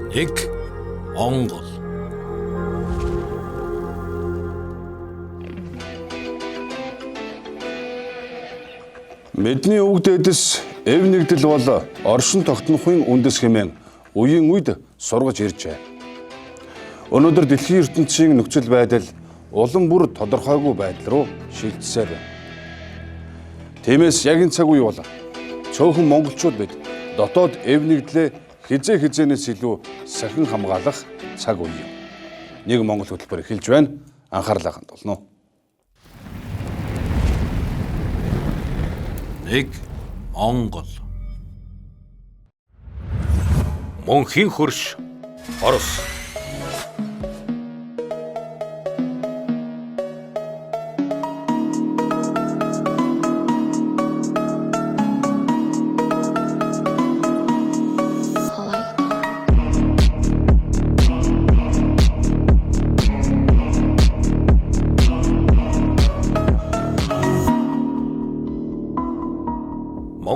Нэг Монгол. Мэдний үг дээдэс эв нэгдэл бол оршин тогтнохын үндэс хэмээн үеийн үед сургаж иржээ. Өнөөдөр дэлхийн ертөнцийн нөхцөл байдал улам бүр тодорхойгүй байдал руу шилжсээр байна. Тиймээс яг энэ цаг үе бол цөөхөн монголчууд бид дотоод эв нэгдлээ хизээнээс илүү сахин хамгаалах цаг үе. Нэг Монгол хөтөлбөр эхэлж байна. Анхаарлаа хандуулна. Нэг Монгол. Мөнхийн хөрш Орос.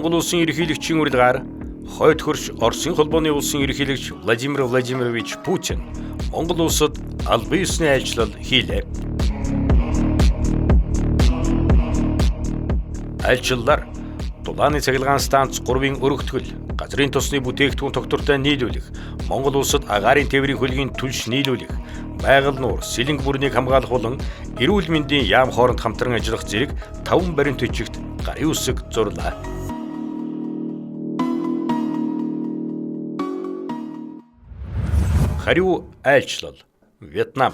Монгол улсын ерөнхийлөгчийн урилгаар хойд хөрш Оросын холбооны улсын ерөнхийлөгч Владимир Владимирович Путин Монгол улсад албан ёсны айлчлал хийлээ. Айлчлалаар дулааны цахилгаан станц 3-ын өргөтгөл, газрын тосны бүтээгдэхүүн тогтвортой нийлүүлэх, Монгол улсад агаарын тээврийн хөлгийн түлш нийлүүлэх, байгаль нуур, сэлэнг бүрнийг хамгаалах болон эрүүл мэндийн яам хооронд хамтран ажиллах зэрэг 5 баримт бичигт гарын үсэг зурлаа. Хариу айлчлал Вьетнам.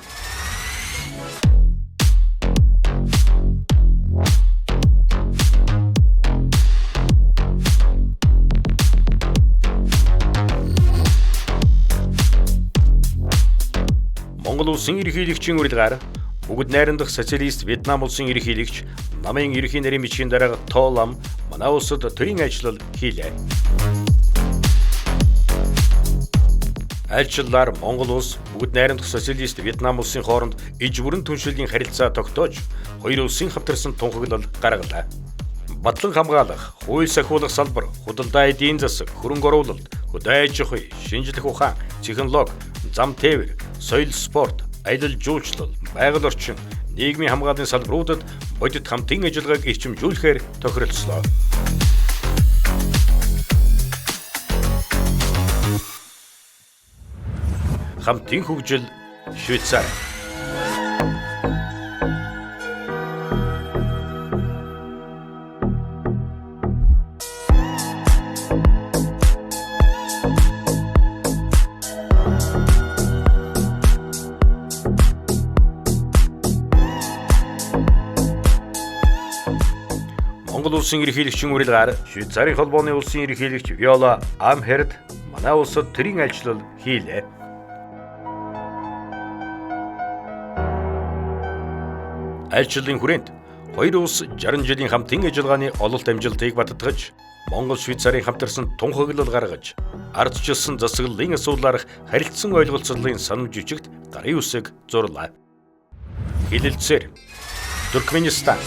Монгол улсын ерөнхийлөгчийн урилгаар бүгд найрамдах социалист Вьетнам улсын ерөнхийлөгч намын ерөнхий нарийн бичгийн дарга То Лам манай улсад төрийн айлчлал хийлээ. Айлчлалаар Монгол улс бүгд найрамдах социалист Вьетнам улсын хооронд иж бүрэн түншлэлийн харилцаа тогтоож хоёр улсын хамтарсан тунхаглал гаргалаа. Батлан хамгаалах, хууль сахиулах салбар, худалдаа эдийн засаг, хөрөнгө оруулалт, хөдөө аж ахуй, шинжлэх ухаан, технологи, зам тээвэр, соёл спорт, аялал жуулчлал, байгаль орчин, нийгмийн хамгааллын салбаруудад бодит хамтын ажиллагааг эрчимжүүлэхээр тохиролцлоо. Хамтын хөгжил Швейцар. Монгол улсын ерөнхийлөгчийн урилгаар Швейцарын холбооны улсын ерөнхийлөгч Виола Амхерд манай улсад төрийн айлчлал хийлээ. Айлчлалын хүрээнд хоёр улс 60 жилийн хамтын ажиллагааны ололт амжилтыг баттгаж, Монгол Швейцарын хамтарсан тунхаглал гаргаж, ардчилсан засаглалын асуудлаарх харилцсан ойлголцлын санамж жижигт гарын үсэг зурлаа. Хэлэлцээр Туркменистан.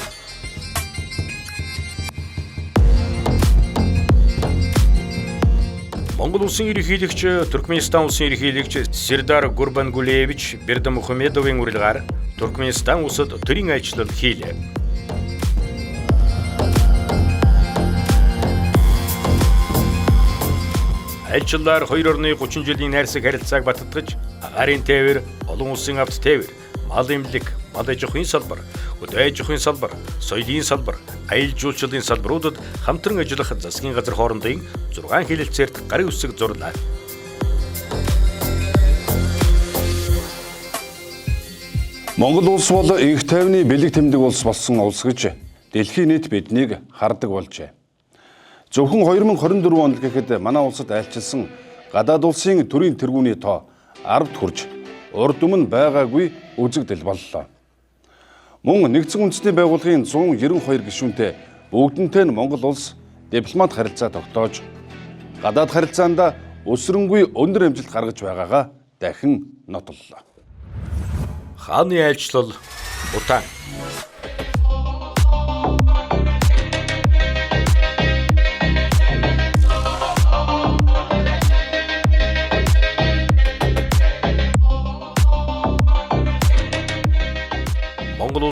Монгол улсын ерөнхийлөгч Туркменистан улсын ерөнхийлөгч Сердар Гурбангулиевич Бердымухамедовын урилгаар Туркменистан улсад төрийн айлчлал хийлээ. Айлчлалаар хоёр орны 30 жилийн найрсаг харилцааг баттгаж, агаарын тээвэр, олон улсын авто тээвэр, мал эмнэлэг, мал аж ахуйн салбар, хөдөө аж ахуйн салбар, соёлын салбар, аялал жуулчлалын салбаруудад хамтран ажиллах засгийн газар хоорондын 6 хэлэлцээрт гарын үсэг зурлаа. Монгол улс бол их тайвны бэлэг тэмдэг улс болсон улс гэж дэлхийн нийт биднийг хардаг болжээ. Зөвхөн 2024 онд гэхэд манай улсад айлчилсан гадаад улсын төрийн тэргүүний тоо 10-д хүрж урд өмнө байгаагүй үзэгдэл боллоо. Мөн нэгдсэн үндэсний байгууллагын 192 гишүүнтэй бүгднтэй нь Монгол улс дипломат харилцаа тогтоож гадаад харилцаанд өсрөнгүй өндөр амжилт гаргаж байгаагаа дахин нотоллоо. Хааны айлчлал Бутан.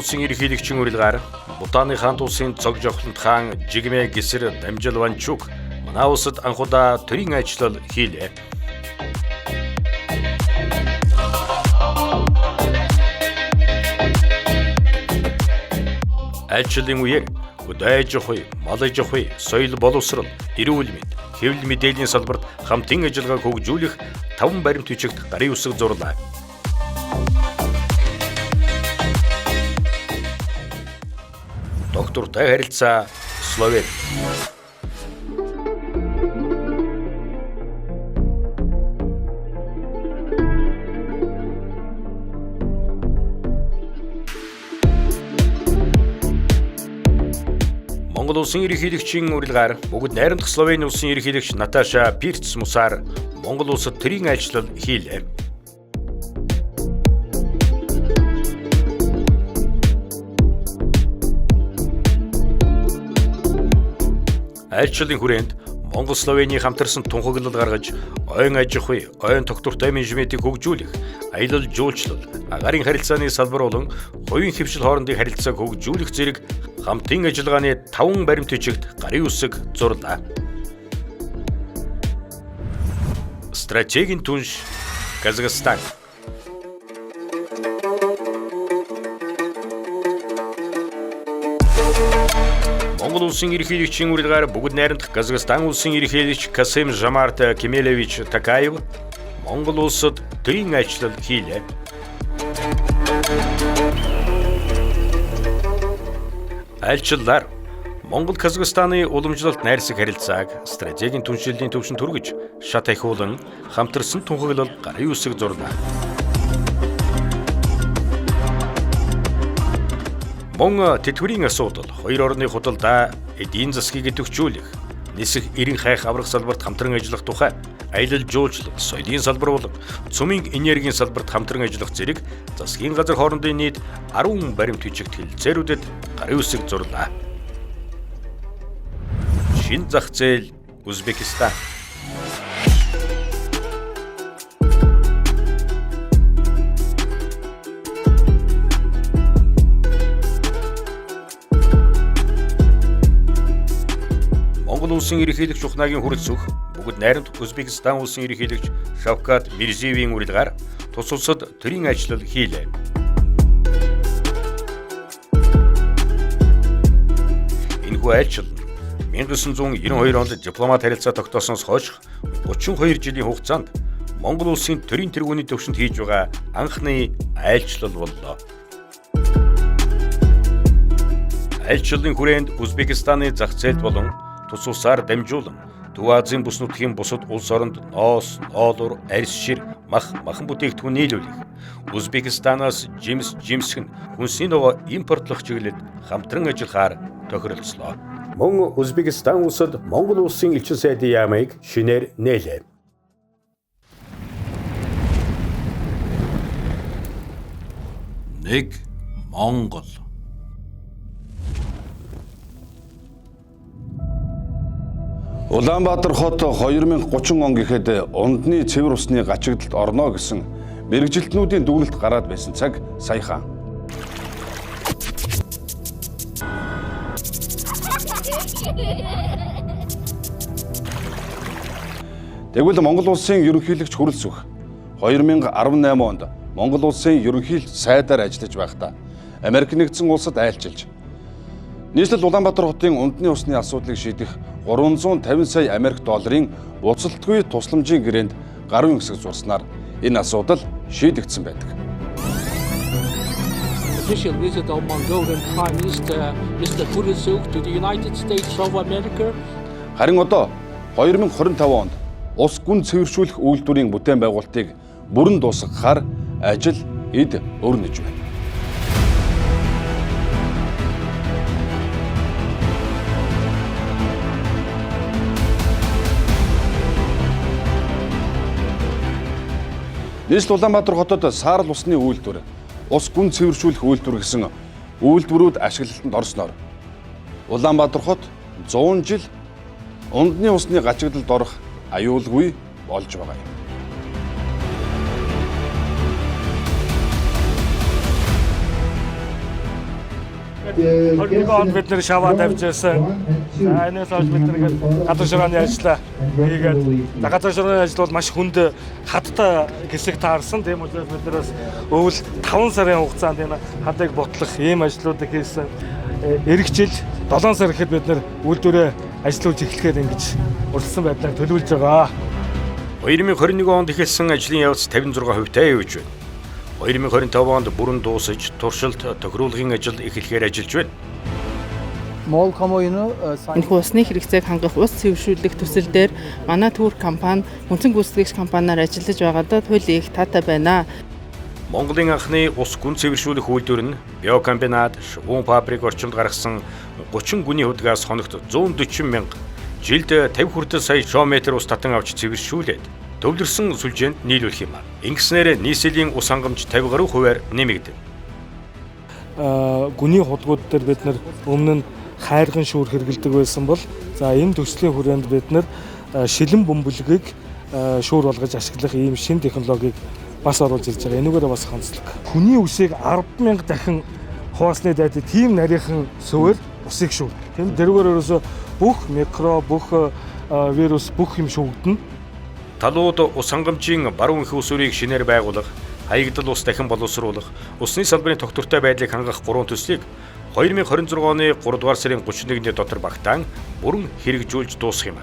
улсын ерөнхийлөгчийн урилгаар Бутаны хаан улсын цог жохлонт хаан Жигмэ Гисэр Дамжил Ванчук манай улсад анх удаа төрийн ажил хийлээ. Айлчлалын үеэр хүдэж хуй, малж хуй, соёл боловсрол, эрүүл мэнд, хэвлэл мэдээллийн салбарт хамтын ажиллагааг хөгжүүлэх 5 баримт бичигт гарын үсэг зурлаа. Доктортой харилцаа Словен. Монгол улсын ерөнхийлөгчийн урилгаар бүгд найрамдах Словени улсын ерөнхийлөгч Наташа Пирц Мусаар Монгол улсад төрийн айлчлал хийлээ. Айлчлалын хүрээнд Монгол Словени хамтарсан тунхаглал гаргаж, ойн аж ахуй, ойн тогтвортой менежментийг хөгжүүлэх, аялал жуулчлал, агаарын харилцааны салбар болон хувийн хвшил хоорондын харилцааг хөгжүүлэх зэрэг хамтын ажиллагааны 5 баримт бичигт гарын үсэг зурлаа. Стратегийн түнш Казахстан. Монгол улсын ерөнхийлөгчийн урилгаар бүгд найрамдах Казахстан улсын ерөнхийлөгч Касым-Жомарт Кемелевич Токаев Монгол улсад төрийн айлчлал хийлээ. Айлчлалаар Монгол Казахстаны уламжлалт найрсаг харилцааг стратегийн түншлэлийн төвшөнд хүргэж, шат ахиулан хамтарсан тунхаглал гарын үсэг зурлаа. Мөн тэтгэврийн асуудал, хоёр орны худалдаа, эдийн засгийг идэвхжүүлэх, нисэх эрен хайх аврах салбарт хамтран ажиллах тухай, аялал жуулчлал, соёлын салбар болон цөмийн энергийн салбарт хамтран ажиллах зэрэг засгийн газар хоорондын нийт 10 баримт бичигт хэлэлцээрүүдэд гарын үсэг зурлаа. Шинэ зах зээл Узбекистан. Монгол улсын ерөнхийлөгч Ухнагийн хүрэлцэх бүгд найрамдах Узбекистан улсын ерөнхийлөгч Шавкат Мирзиевийн урилгаар тус улсад төрийн айлчлал хийлээ. Энэхүү айлчлал 1992 онд дипломат харилцаа тогтоосноос хойш 32 жилийн хугацаанд Монгол улсын төрийн тэргүүний төвшөнд хийж байгаа анхны айлчлал боллоо. Айлчлалын хүрээнд Узбекистаны зах зээлд болон тус улсаар дамжуулан Төв Азийн бүс нутгийн бусад улс оронд ноос, ноолор, арьс шир, махан бүтээгдэхүүн нийлүүлэх, Узбекистанаас жимсхэн хүнсний ногоо импортлох чиглэлд хамтран ажиллахаар тохиролцлоо. Мөн Узбекистан улсад Монгол улсын элчин сайдын яамыг шинээр нээлээ. Нэг Монгол. Улаанбаатар хот 2030 он гэхэд ундны цэвэр усны гачигдалд орно гэсэн мэрэгжилтнүүдийн дүгнэлт гараад байсан цаг саяхан. Тэгвэл Монгол улсын ерөнхийлөгч хүрэлцэх 2018 онд Монгол улсын ерөнхийлөгч сайдаар ажиллаж байхдаа Америк нэгдсэн улсад айлчилж нийслэл Улаанбаатар хотын ундны усны асуудлыг шийдэх 350 сая Америк долларын буцалтгүй тусламжийн гэрээнд гарын үсэг зурснаар энэ асуудал шийдэгдсэн байдаг. Official visit of Mongolian Prime Minister Mr. Kurultsuk to the United States of America. Харин одоо 2025 онд улс гүн цэвэршүүлэх үйлдвэрийн бүтээн байгуулалтыг бүрэн дуусгахаар ажил эд өрнөж байна. Нийслэл Улаанбаатар хотод саарл усны үйлдвэр, ус гүн цэвэршүүлэх үйлдвэр гэсэн үйлдвэрүүд ашиглалтанд орсноор Улаанбаатар хот 100 жил ундны усны гачигдалд орох аюулгүй болж байгаа юм. 21 онд бид нэр шаваа тавьж байсан. За энэс хойш бид нэр газар шуурхааны ажлаа хийгээд газар шуурхааны ажил бол маш хүнд хадтай хэсэг таарсан. Тийм учраас бид нэр бас өвөл 5 сарын хугацаанд энэ хадыг ботлох ийм ажлуудыг хийсэн. Эх жил 7 сар гэхэд бид нэр үйлдвэрээ ажиллаж эхлэхээр ингэж урьдчилан байдлаар төлөвлөж байгаа. 2021 онд эхэлсэн ажлын явц 56%-тай явж байна. 2025 онд бүрэн дуусаж, туршилт тохируулгын ажил эхлэхээр ажиллаж байна. Монгол коммуны Энэхүү усны хэрэгцээг хангах ус цэвэршүүлэх төсөл дээр манай төр компани хүнсэн гүйцэтгэгч компаниар ажиллаж байгаадаа туйлын их таатай байна. Монголын анхны ус гүн цэвэршүүлэх үйлдвэр нь биокомбинат, шувуун фабрик орчинд гаргасан 30 гүний худгаас хоногт 140 мянга, жилд 50 хүртэл сая шометр ус татан авч цэвэршүүлээд төвлөрсөн сүлжээнд нийлүүлэх юм. Ингэснээр нийслэлийн ус хангамж 50 гаруй хувиар нэмэгдэв. Гүний худгууд дээр бид нар өмнө нь хайрган шүүр хэрэгэлдэг байсан бол за энэ төслийн хүрээнд бид нар шилэн бөмбөлгийг шүүр болгож ашиглах ийм шинэ технологиг бас оруулж ирж байгаа. Энүүгээрээ бас хандлага. Хүний үсийг 10,000 дахин хуваасны дайд тийм нарийнхан сувэр усыг шүүр. Тийм дэргээр ерөөсө бүх микро, бүх вирус, бүх юм шүүгдэнэ. Талууд ус хангамжийн баруун их усүрийг шинээр байгуулах, хаягдал ус дахин боловсруулах, усны салбарын тогтвортой байдлыг хангах 3 төслийг 2026 оны 3 дугаар сарын 31-ний дотор багтаан бүрэн хэрэгжүүлж дуусгах юм.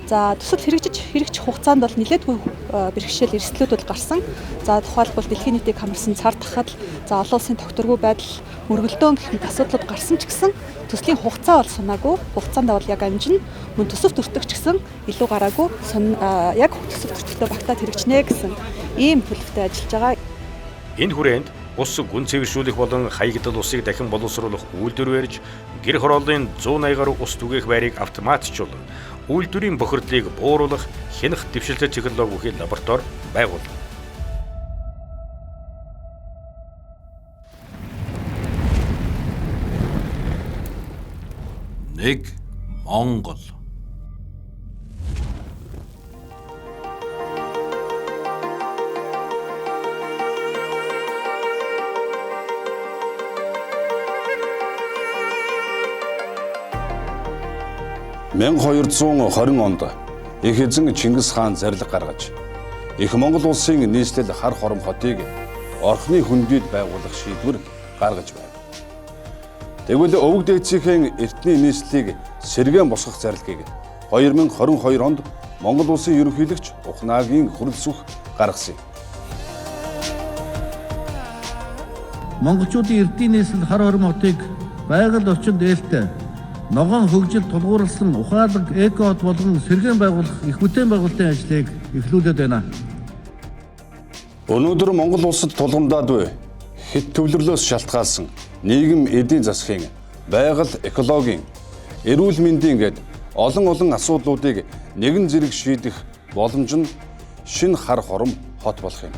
За төсөл хэрэгжих хугацаанд бол нэлээдгүй бэрхшээл эрсдлүүд бол гарсан. За тухайлбал дэлхийн нийтийг хамарсан цар тахал, за олон улсын тогтворгүй байдал, мөргөлдөөн гэх мэт асуудлууд гарсан ч гэсэн төслийн хугацаа бол сунаагүй. Хугацаанд бол яг амжина. Мөн төсөв төртөг ч гэсэн илүү гараагүй. Яг төсөв төртөгтөө багтаад хэрэгжнэ гэсэн ийм төлөвтэй ажиллаж байгаа. Энэ хүрээнд ус гүн цэвэршүүлэх болон хаягдал усыг дахин боловсруулах үйлдвэр барьж, гэр хорооллын 180 гаруй ус түгээх байрыг автоматжуулан, үйлдвэрийн бохирдлыг бууруулах хянах дэвшилтэй технологийн лаборатори байгуулав. Нэг Монгол. (1220) онд их эзэн Чингис хаан зарлиг гаргаж их Монгол улсын нийслэл хар хором хотыг орхны хөндөд байгуулах шийдвэр гаргаж байна. Тэгвэл өвөг дээдсийн эртний нийслэлийг сэргээн босгох зарилгыг 2022 онд Монгол улсын ерөнхийлөгч Ухнаагийн хүрэлцэх гаргасан юм. Монголчуудын эртний нийслэл хар хором хотыг байгаль орчинд ээлтэй ногоон хөгжил тулгуурласан ухаалаг экохот болгон сэргээн байгуулах их бүтээн байгуулалтын ажлыг эхлүүлээд байна. Өнөөдөр Монгол улсад тулгамдаад буй хэт төвлөрлөөс шалтгаалсан нийгэм эдийн засгийн, байгаль экологийн, эрүүл мэндийн гээд олон асуудлуудыг нэгэн зэрэг шийдэх боломж нь шинэ хар хором хот болох юм.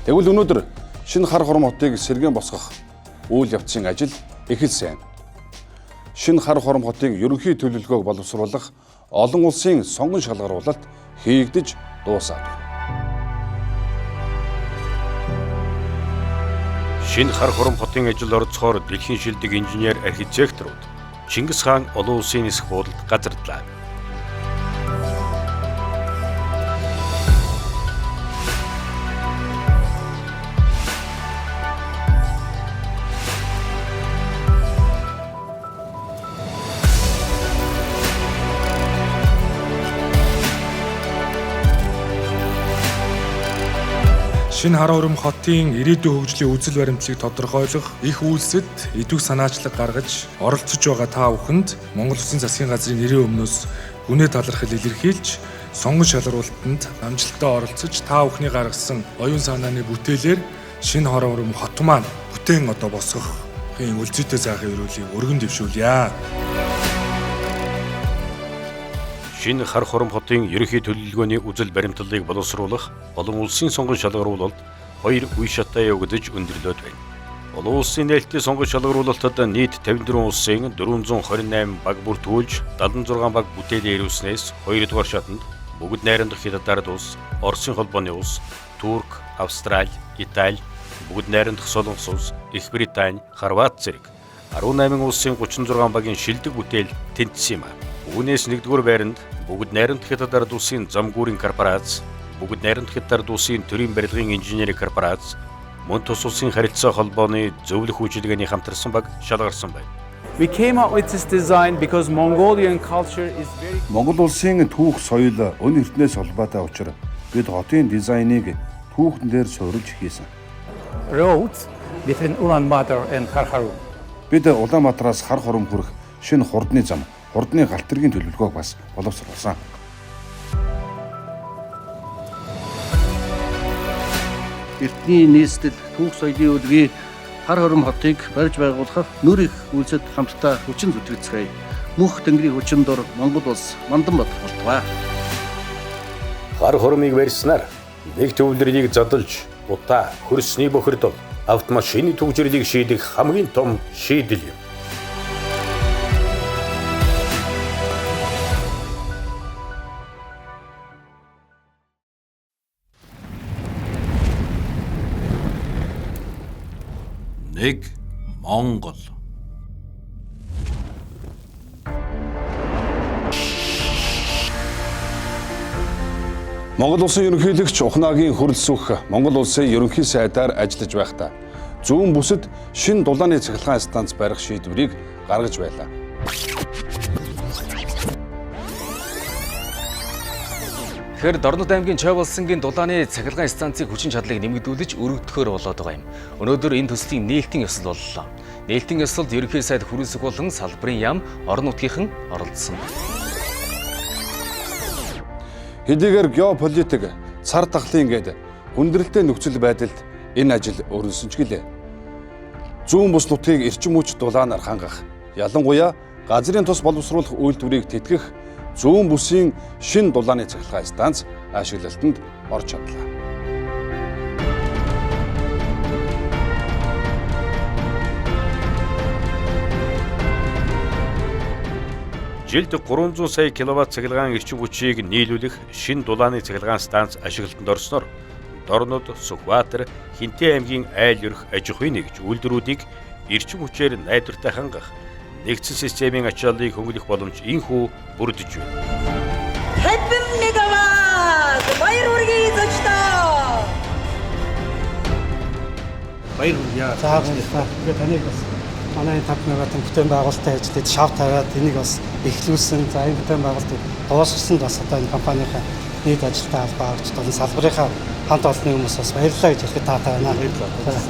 Тэгвэл өнөөдөр шинэ хар хором хотыг сэргээн босгох үйл явцын ажил эхэлсэн. Шинэ хар хором хотын ерөнхий төлөвлөгөөг боловсруулах олон улсын сонгон шалгаруулалт хийгдэж дуусаад. Шинэ хар хором хотын ажил оролцохоор дэлхийн шилдэг инженер архитекторууд Чингис хаан олон улсын нисэх буудалд газардлаа. Шинэ хар хором хотын ирээдүйн хөгжлийн үзэл баримтлалыг тодорхойлох их үйлсэд идэвх санаачлаг гаргаж оролцож байгаа та бүхэнд Монгол Улсын засгийн газрын нэрийн өмнөөс гүнээ талархал илэрхийлж сонгон шалгаруулалтанд амжилттай оролцож та бүхний гаргасан оюун санааны бүтээлээр шинэ хар хором хот маань бүтээн одоо босгох үлзийтэй сайхан өрөөлийг өргөн дэвшүүлье. Шинэ хар хором хотын ерөнхий төлөвлөгөөний үзэл баримтлалыг боловсруулах олон улсын сонгон шалгаруулалт 2 үе шатаа явагдаж өндөрлөд байна. Олон улсын нээлттэй сонгон шалгаруулалтад нийт 54 улсын 428 баг бүртгүүлж 76 баг бүтээлээ ирүүлснээс 2 дугаар шатанд бүгд найрамдах Хятад улс, Оросын холбооны улс, Турк, Австрали, Итали, бүгд найрамдах Солонгос улс, Их Британи, Хорват зэрэг 18 улсын 36 багийн шилдэг бүтээл тэнцсэн юм а. Үүнээс нэгдүгээр байранд бүгд найрамдах Хятад ард улсын замгүүрийн корпорац, бүгд найрамдах Хятад ард улсын төрийн барилгын инженерийн корпорац, мөн тус улсын харилцаа холбооны зөвлөх үйлчилгээний хамтарсан баг шалгарсан байна. We came up with this design because Mongolian culture is very Монгол улсын түүх соёл өн эрдэнэс холбоотой учраас бид хотын дизайныг түүхэн дээр суурилж хийсэн. roads between Ulaanbaatar and Karkarum. Бид Улаанбаатараас Хар хором хүрэх шинэ хурдны зам, хурдны галтргийн төлөвлөгөөг бас боловсруулсан. Эртний нийслэл түүх соёлын үлгийг Хар хором хотыг барьж байгуулахад нүр их үйлсэд хамтдаа хүчин зүтгэцгээе. Мөнх тэнгэрийн хүчин дор Монгол улс мандан бат болтугай. Хар хормыг барьснаар нэг төвлөрийг задлж, утаа, хөрсний бохирдол, автомашины түгжрэлийг шийдэх хамгийн том шийдэл юм. Нэг Монгол. Монгол улсын ерөнхийлөгч Ухнаагийн хөрөлсөх Монгол улсын ерөнхий сайдаар ажиллаж байхдаа зүүн бүсэд шинэ дулааны цахилгаан станц барих шийдвэрийг гаргаж байлаа. Тэгэхээр Дорнод аймгийн Чойволсонгийн дулааны цахилгаан станцын хүчин чадлыг нэмэгдүүлж өргөдөхөөр болоод байгаа юм. Өнөөдөр энэ төслийн нээлтийн ёслол боллоо. Нээлтийн ёслолд ерөнхий сайд хүрэлцэх болон салбарын яам орон нутгийнхан оролцсон. Хэдийгээр геополитик, цар тахлын гээд хүндрэлтэй нөхцөл байдалд энэ ажил өрнөсөн ч гэлээ. Зүүн бүс нутгийг эрчим хүч дулаанаар хангах, ялангуяа газрын тус боловсруулах үйлдвэрийг тэтгэх зүүн бүсийн шинэ дулааны цахилгаан станц ашиглалтанд орж чадлаа. Жилд 300 сая киловатт цахилгаан эрчим хүчийг нийлүүлэх шинэ дулааны цахилгаан станц ашиглалтанд орсноор Дорнод, Сүхбаатар, Хинтээ аймгийн айл өрх аж ахуйн нэгж үйлдвэрүүдийг эрчим хүчээр найдвартай хангах нэгдсэн системийн ачааллыг хөнгөлөх боломж инхүү бүрдэж байна. Хэдэн мегаватт баяр хүргэе зочдоо. Баяр хүргэе. За таныг бас манай 5 мегаваттын бүтээн байгуулалтын ажлыг шав тавиад энийг бас эхлүүлсэн. За энэ бүтээн байгуулалтыг дуусгасан бас одоо энэ компанийн нийт ажилтны албаа авч олон салбарынхаа хамт олонны хүмүүс бас баярлалаа гэж хэлэхэд таатай байна.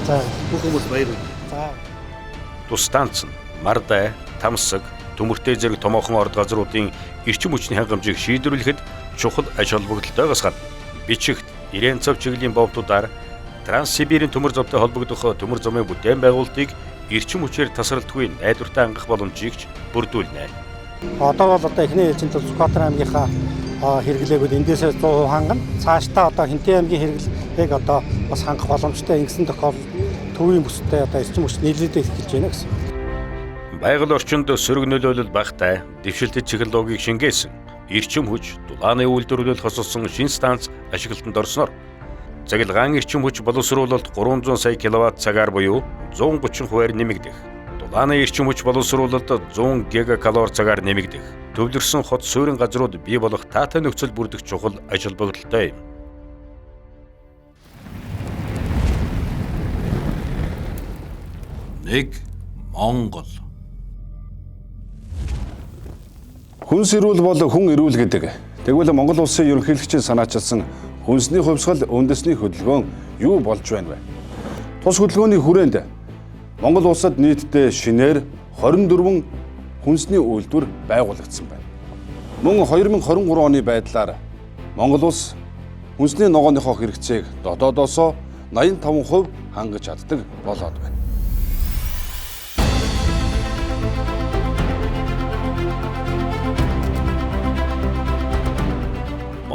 За бүх хүмүүс баярлалаа. За Тус станц нь Мардай, Тамсаг, Төмөртэй зэрэг томоохон орд газруудын эрчим хүчний хангамжийг шийдвэрлэхэд чухал аж холбогдолтойгоос гадна бичигт Ирэн цав чиглэлийн бомтуудаар Транссибирийн төмөр замтай холбогдох төмөр замын бүтээн байгуулалтыг эрчим хүчээр тасралтгүй найдвартай хангах боломжийг бүрдүүлнэ. Одоо бол эхний ээлжинд Сүхбаатар аймгийнхаа хэрэглээгүүд эндээсээ 100% хангана. Цаашдаа одоо Хинтээ аймгийн хэрэглээг одоо бас хангах боломжтой ингэсэн тохиолдолд төвийн бүстэй одоо эрчим хүч нийлүүлээд эхэлж байна гэсэн. Байгаль орчинд сөрөг нөлөөлөл багтай дэвшилтэт технологиг шингээсэн эрчим хүч дулааны үйлдвэрлэл хосолсон шинэ станц ашиглалтанд орсноор цахилгаан эрчим хүч боловсруулалт 300 сая киловатт цагаар буюу 130% нэмэгдэх. Дулааны эрчим хүч боловсруулалт 100 гигакалори цагаар нэмэгдэх. Төвлөрсөн хот суурин газрууд бий болох таатай нөхцөл бүрдэх чухал аж холбогдолтой юм. Нэг Монгол. Хүнс эрүүл бол хүн эрүүл гэдэг. Тэгвэл Монгол улсын ерөнхийлөгчийн санаачилсан хүнсний хувьсгал үндэсний хөдөлгөөн юу болж байна вэ? Тус хөдөлгөөний хүрээнд Монгол улсад нийтдээ шинээр 24 хүнсний үйлдвэр байгуулагдсан байна. Мөн 2023 оны байдлаар Монгол улс хүнсний ногооныхоо хэрэгцээг дотоодоосоо 85% хангаж чаддаг болоод байна.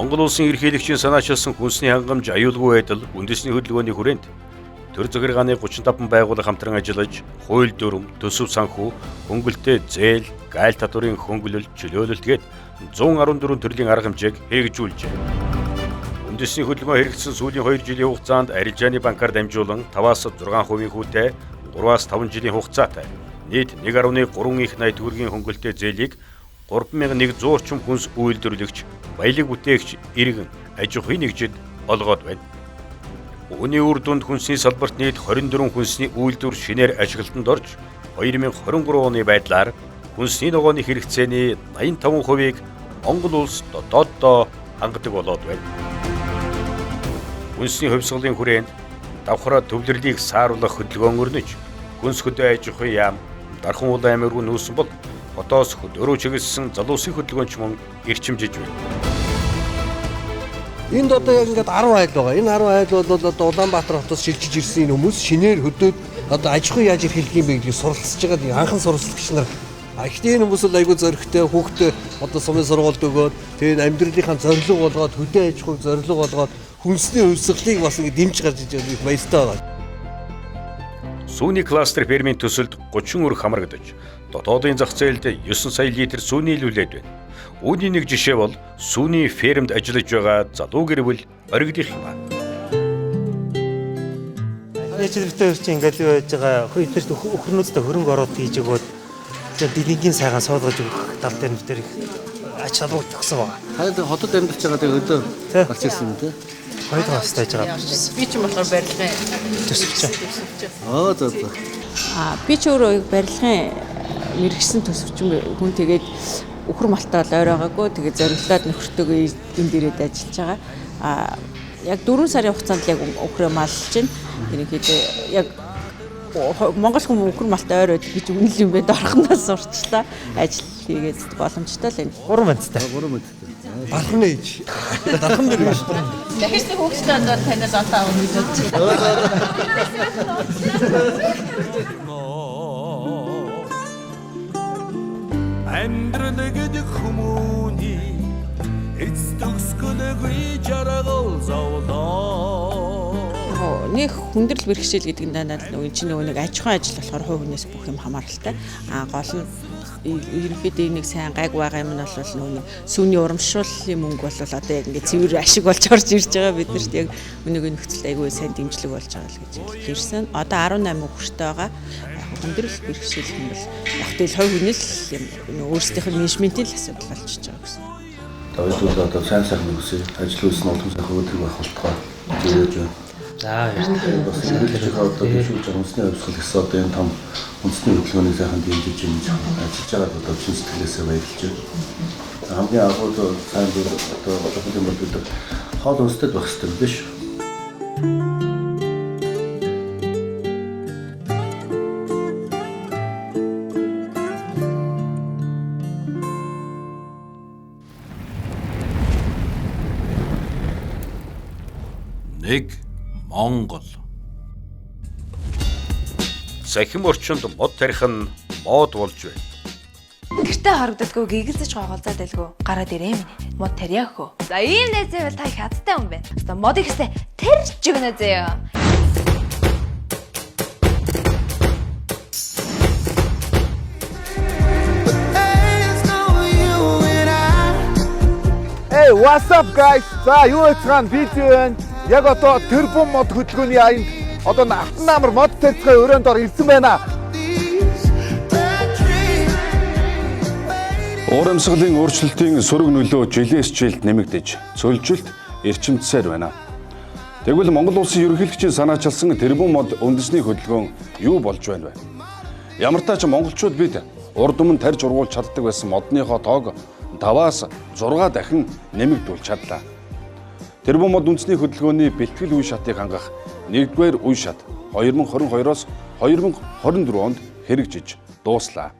Монгол улсын ерөнхийлөгчийн санаачилсан хүнсний хангамж аюулгүй байдал үндэсний хөдөлгөөний хүрээнд төр захиргааны 35 байгууллага хамтран ажиллаж, хууль дүрм, төсөв санхүү, хөнгөлөлтөө зээл, гайл татварын хөнгөлөлт, чөлөөлөлт гээд 114 төрлийн арга хэмжээг хэрэгжүүлжээ. үндэсний хөдөлгөөн хэрэгжсэн сүүлийн 2 жилийн хугацаанд арилжааны банкар дамжуулан 5-6% хүүтэй 3-5 жилийн хугацаатай нийт 1.3 их найт төгрөгийн хөнгөлтэй зээлийг 3100 орчим хүнс үйлдвэрлэгч, баялаг бүтээгч, иргэн, аж ахуйн нэгжид олгоод байна. Үүний үр дүнд хүнсний салбарт нийт 24 хүнсний үйлдвэр шинээр ажилтнанд орж 2023 оны байдлаар хүнсний ногооны хэрэгцээний 85%-ийг Монгол улс дотооддоо хангадаг болоод байна. Хүнсний хувьсгалын хүрээнд давхраа төвлөрлийг сааруулах хөдөлгөөн өрнөж, хүнс хөдөө аж ахуй яам, дархан улаан амир руу нүүсэн бол хотоос хөдөөрөө чиглэсэн залуусын хөдөлгөөнч мөн эрчимжиж байна. Энд одоо яг ингээд 10 айл байгаа. Энэ 10 айл бол одоо Улаанбаатар хотоос шилжиж ирсэн энэ хүмүүс шинээр хөдөөд одоо аж ахуй яаж ирэх юм бэ гэдгийг суралцж байгаа анхан суралцлагч нар. Ихтэй энэ хүмүүс бол айгүй зөрөгтэй хүүхдээ одоо сумын сургуульд өгөөд тэгээд амьдралынхаа зорилго болгоод хөдөө аж ахуйг зорилго болгоод хүнсний хувьсгалыг бас ингээд дэмж гарч иж байгаа баяртай байгаа. Сүүний кластер фермийн төсөлд 30 өрх хамрагдаж, дотоодын зах зээлд 9 сая литр сүүний илүүлээд байна. Үүний нэг жишээ бол сүүний фермд ажиллаж байгаа залуу гэр бүл оригдих юм аа. Ячилбтэй үрч ингээд юу яаж байгаа хөөдөрт өхөрнөөсөө хөрөнгө оруулалт хийж өгөөд дэлхийн сайхан суулгаж өгөх тал дээр нэр ач холбогд төгсөн байна. Хаяад хотод амьдарч байгаа тэгээ өдөө гарч ирсэн юм тий. Хоёр хастаж байгаа. Би ч болохоор барилгын төсөвч. За. Би ч өөрөө барилгын мэрэгсэн төсөвч хүн тэгээд өхөр малтаа бол ойроогагүй тэгээд зориглоод нөхөртөөгөө энд ирээд ажиллаж байгаа. Яг 4 сарын хугацаанд яг өхрөө малж байна. Ерөнхийдөө яг Монгол хүмүүс өхөр малтаа ойроод гэж үнэл юм бэ дорхоноос сурчлаа. Ажил хийгээд боломжтой л энэ. 3 мэдтэй. Балхны ээж. Дархан нэр биш. Дахиж нэг хүүхдээ одоо танаас одоо авах гэж бодож амьдрал гэдэг хүмүүний эцдөгсгөлгүй жаргал зовлоо. Нэг хүндрэл бэрхшээл гэдэг нь дандаа нөгөө чинь нөгөө нэг аж ахуйн ажил болохоор хувь хүнээс бүх юм хамааралтай. Гол нь ерөнхийдөө нэг сайн гайг байгаа юм нь бол нөгөө сүүний урамшууллын мөнгө бол одоо яг ингээд цэвэр ашиг болж орж ирж байгаа бид нарт яг өнөөгийн нөхцөлд айгүй сайн дэмжлэг болж байгаа л гэж хэлсэн. Одоо 18 хүүхэдтэй байгаа. Хүндрэл бэрхшээл юм бол яг тэл хувь хүнээс өөрсдийнх нь менежментийн л асуудал болчихж байгаа гэсэн. Тавьд одоо сайн үсээ ажил үйлс нь олон сайхан өдрөг байх болтгоо зөвлөж байна. За баярлалаа. Бас хэрэгжих одоо дэвшүүлж байгаа үндэсний хувьсгал гэсэн одоо энэ том үндэсний хөдөлгөөний сайхан дэмжиж ажиллаж байгаа одоо чин сэтгэлээсээ баярлж байна. Хамгийн агуу сайн зүйл одоо болох юм бол бид хоол үндэстэй байх хэрэгтэй биш. Нэг Монгол. Сахим орчинд мод тарих нь мод болж байна. Гэртээ харагддаггүй гэгэлзэж гойгоолзаад байлгүй гараад ирээ минь. Мод тарьяа хөө. За ийм нэзэвэл та их хаттай юм байна. Одоо модыг ихтэй тарьж өгнө заяа. Hey, what's up guys? За юу яцгаан видео байна. Яг одоо тэрбум мод хөдөлгөөний аянд одоо Алтан намар мод тарьцгаа өрөөнд ор ирсэн байна. Урамсгалын өөрчлөлтийн сөрөг нөлөө жилээс жилд нэмэгдэж, цөлжилт эрчимдсээр байна. Тэгвэл Монгол улсын ерөнхийлөгчийн санаачилсан тэрбум мод үндэсний хөдөлгөөн юу болж байна вэ? Ямар ч монголчууд бид урд өмнө тарьж ургуулж чаддаг байсан модныхоо тоог 5-аас 6 дахин нэмэгдүүлж чадлаа. Тэрбум мод үндэсний хөдөлгөөний бэлтгэл үе шатыг хангах 1-р үе шат 2022-оос 2024 онд хэрэгжиж дууслаа.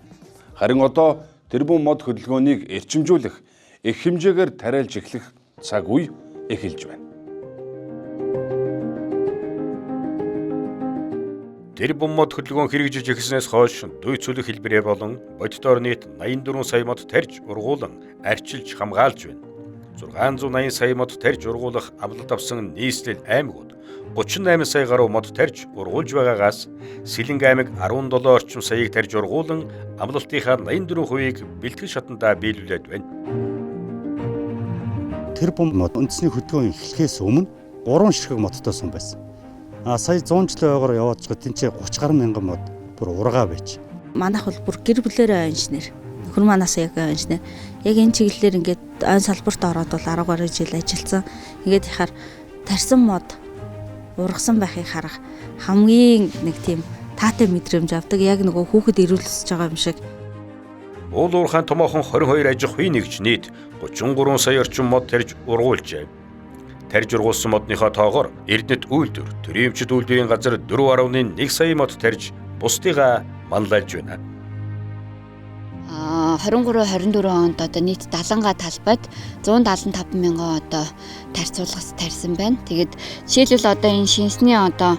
Харин одоо тэрбум мод хөдөлгөөнийг эрчимжүүлэх, их хэмжээгээр тариалж эхлэх цаг үе эхэлж байна. Тэрбум мод хөдөлгөөн хэрэгжиж эхэлснээс хойш дүй цөлөх хэлбэрээ болон боддоор нийт 84 сая мод тарьж ургуулan арчилж хамгаалж байна. 680 сая мод тарьж ургуулах авлалт авсан нийслэл аймагуд 38 сая гаруй мод тарьж ургуулж байгаагаас Сэлэнг аймаг 17 орчим саяыг тарьж ургуулan амлалтынхаа 84%-ийг бэлтгэл шатандаа биелүүлээд байна. тэрбум мод үндэсний хөдөлгөөний эхлэхээс өмнө 3 ширхэг модтой сум байсан. Сая 100 жилийн ойгоор яваад байгаа тэнцээ 30 гаруй мянган мод бүр ургаа байж. Манайх бол бүр гэр бүлээрээ инженер. Нөхөр манаас яг инженер. Яг энэ чиглэлээр ингээд ойн салбарт ороод бол 10 гаруй жил ажилласан. Ингээд яхаар тарсан мод ургасан байхыг харах хамгийн нэг тийм таатай мэдрэмж авдаг. Яг нөгөө хүүхэд ирүүлсэж байгаа юм шиг. Уул уурхайн томоохон 22 аж ахуйн нэгж нийт 33 сая орчим мод тарьж ургуулжээ. Тарьж ургуулсан модныхоо тоогоор Эрдэнэт үйлдвэр, төрөмчд үйлдвэрийн газар 4.1 сая мод тарьж бусдыгаа манлайлж байна. 23-24 онд одоо нийт 70-га талбайд 175 мянган одоо тарьцуулгаас тарьсан байна. Тэгээд жишээлбэл одоо энэ шинсний одоо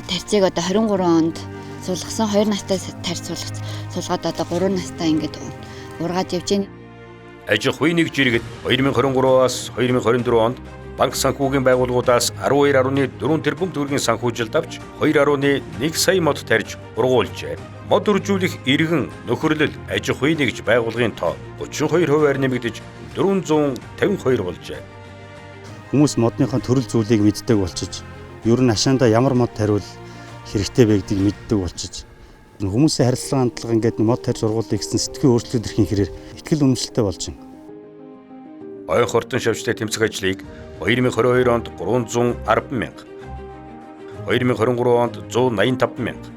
тарьцыг одоо 23 онд суулгасан 2 настай тарьцуулгац суулгаад одоо 3 настай ингээд ургаад явж байна. Аж ахуйн нэгж иргэд 2023-аас 2024 онд банк санхүүгийн байгууллагуудаас 12.4 тэрбум төгрөгийн санхүүжилт авч 2.1 сая мод тарьж ургуулжээ. Мод үржүүлэх иргэн нөхөрлөл аж ахуйн нэгж байгууллагын тоо 32%-аар нэмэгдэж 452 болжээ. Хүмүүс модныхон төрөл зүйлийг мэддэг болчиж, ер нь хашаанда ямар мод тариул хэрэгтэй байдгийг мэддэг болчиж, хүмүүсийн харилцаа хандлага ингээд мод тарьж ургуулъя гэсэн сэтгэхийн өөрчлөлт ирэх хэрээр ихтгэл үнэмшилтэй болж байна. Ойн хортон шавьчтай тэмцэх ажлыг 2022 онд 310 мянга, 2023 онд 185 мянга,